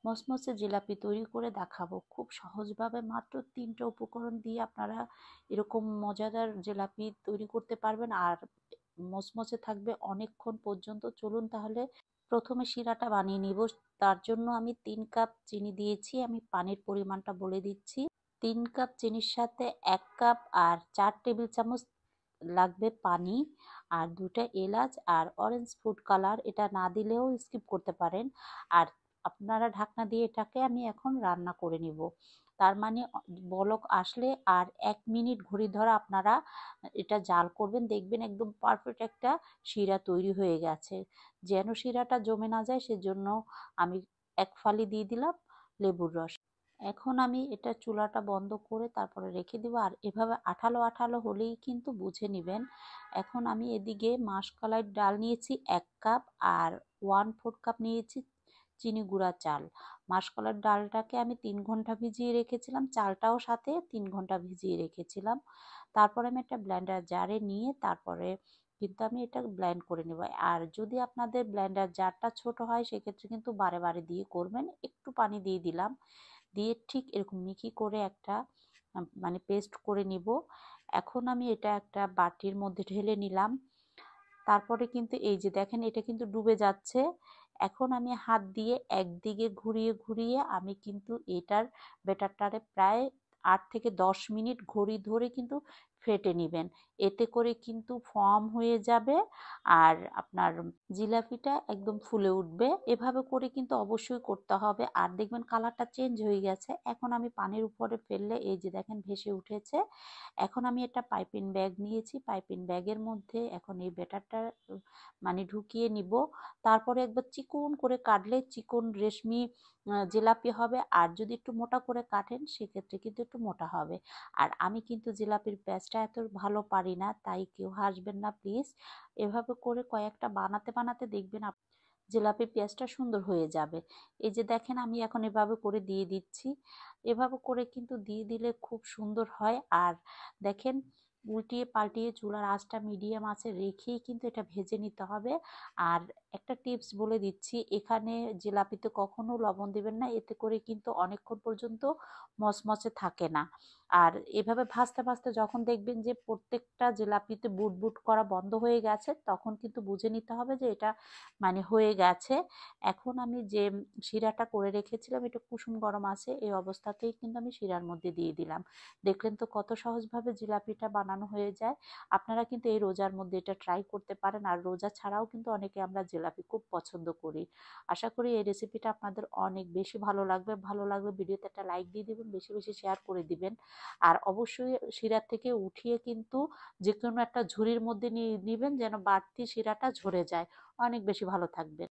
মচমচে জিলাপি তৈরি করে দেখাবো খুব সহজভাবে। মাত্র 3টা উপকরণ দিয়ে আপনারা এরকম মজাদার জিলাপি তৈরি করতে পারবেন আর মচমচে থাকবে অনেকক্ষণ পর্যন্ত। চলুন তাহলে প্রথমে শিরাটা বানিয়ে নিব। তার জন্য আমি 3 কাপ চিনি দিয়েছি। আমি পানির পরিমাণটা বলে দিচ্ছি। 3 কাপ চিনির সাথে 1 কাপ আর 4 টেবিল চামচ লাগবে পানি, আর 2টা এলাচ আর অরেঞ্জ ফুড কালার, এটা না দিলেও স্কিপ করতে পারেন। আর আপনারা ঢাকনা দিয়ে এটাকে আমি এখন রান্না করে নিব। তার মানে বলক আসলে আর 1 মিনিট ঘড়ি ধরে আপনারা এটা জাল করবেন, দেখবেন একদম পারফেক্ট একটা শিরা তৈরি হয়ে গেছে। যেন শিরাটা জমে না যায় সেজন্য আমি 1 ফালি দিয়ে দিলাম লেবুর রস। এখন আমি এটা চুলাটা বন্ধ করে তারপরে রেখে দিব। আর এভাবে আঠালো আঠালো হলেই কিন্তু বুঝে নেবেন। এখন আমি এদিকে মাসকলাই ডাল নিয়েছি 1 কাপ আর 1/4 কাপ নিয়েছি চিনি গুঁড়া চাল। মাসকলাইর ডালটাকে আমি 3 ঘন্টা ভিজিয়ে রেখেছিলাম, চালটাও সাথে 3 ঘন্টা ভিজিয়ে রেখেছিলাম। তারপরে আমি একটা ব্লেন্ডার জারে নিয়ে তারপরে কিন্তু আমি এটা ব্লেন্ড করে নেব। আর যদি আপনাদের ব্লেন্ডার জারটা ছোট হয় সেক্ষেত্রে কিন্তু বারে বারে দিয়ে করবেন। একটু পানি দিয়ে দিলাম, দিয়ে ঠিক এরকম মিহি করে একটা মানে পেস্ট করে নিব। এখন আমি এটা একটা বাটির মধ্যে ঢেলে নিলাম। তারপরে কিন্তু এই যে দেখেন এটা কিন্তু ডুবে যাচ্ছে। এখন আমি হাত দিয়ে একদিকে ঘুরিয়ে ঘুরিয়ে আমি কিন্তু এটার ব্যাটারটারে প্রায় 8 থেকে 10 মিনিট ঘড়ি ধরে কিন্তু ফেটে নেবেন। এতে করে কিন্তু ফর্ম হয়ে যাবে আর আপনার জিলাপিটা একদম ফুলে উঠবে। এভাবে করে কিন্তু অবশ্যই করতে হবে। আর দেখবেন কালারটা চেঞ্জ হয়ে গেছে। এখন আমি পানির উপরে ফেললে এই যে দেখেন ভেসে উঠেছে। এখন আমি একটা পাইপিং ব্যাগ নিয়েছি, পাইপিং ব্যাগের মধ্যে এখন এই ব্যাটারটা মানে ঢুকিয়ে নিব। তারপরে একবার চিকন করে কাটলে চিকন রেশমি জিলাপি হবে। আর যদি একটু মোটা করে কাটেন সেক্ষেত্রে কিন্তু একটু মোটা হবে। আর আমি কিন্তু জিলাপির ব্যাচটা এত ভালো পারি না, তাই কেউ হাসবেন না প্লিজ। এভাবে করে কয়েকটা বানাতে বানাতে দেখবেন জিলাপি পেঁয়াজটা সুন্দর হয়ে যাবে। এই যে দেখেন আমি এখন এভাবে করে দিয়ে দিচ্ছি। এভাবে করে কিন্তু দিয়ে দিলে খুব সুন্দর হয়। আর দেখেন উল্টিয়ে পাল্টিয়ে চুলার আঁচটা মিডিয়াম আঁচে রেখেই কিন্তু এটা ভেজে নিতে হবে। আর একটা টিপস বলে দিচ্ছি, এখানে জিলাপিতে কখনো লবণ দিবেন না, এতে করে কিন্তু অনেকক্ষণ পর্যন্ত মচমচে থাকে না। আর এভাবে ভাজতে ভাজতে যখন দেখবেন যে প্রত্যেকটা জিলাপিতে বুট বুট করা বন্ধ হয়ে গেছে তখন কিন্তু বুঝে নিতে হবে যে এটা মানে হয়ে গেছে। এখন আমি যে শিরাটা করে রেখেছিলাম এটা কুসুম গরম আছে, এই অবস্থাতেই কিন্তু আমি শিরার মধ্যে দিয়ে দিলাম। দেখলেন তো কত সহজভাবে জিলাপিটা বানানো হয়ে যায়। আপনারা কিন্তু এই রোজার মধ্যে এটা ট্রাই করতে পারেন। আর রোজা ছাড়াও কিন্তু অনেকে আমরা জিলাপি খুব পছন্দ করি। আশা করি এই রেসিপিটা আপনাদের অনেক বেশি ভালো লাগবে। ভালো লাগলে ভিডিওতে একটা লাইক দিয়ে দিবেন, বেশি বেশি শেয়ার করে দিবেন। আর অবশ্যই শিরার থেকে উঠিয়ে কিন্তু যে কোনো একটা ঝুড়ির মধ্যে নিয়ে নিবেন যেন বাড়তি শিরাটা ঝরে যায়। অনেক বেশি ভালো থাকবেন।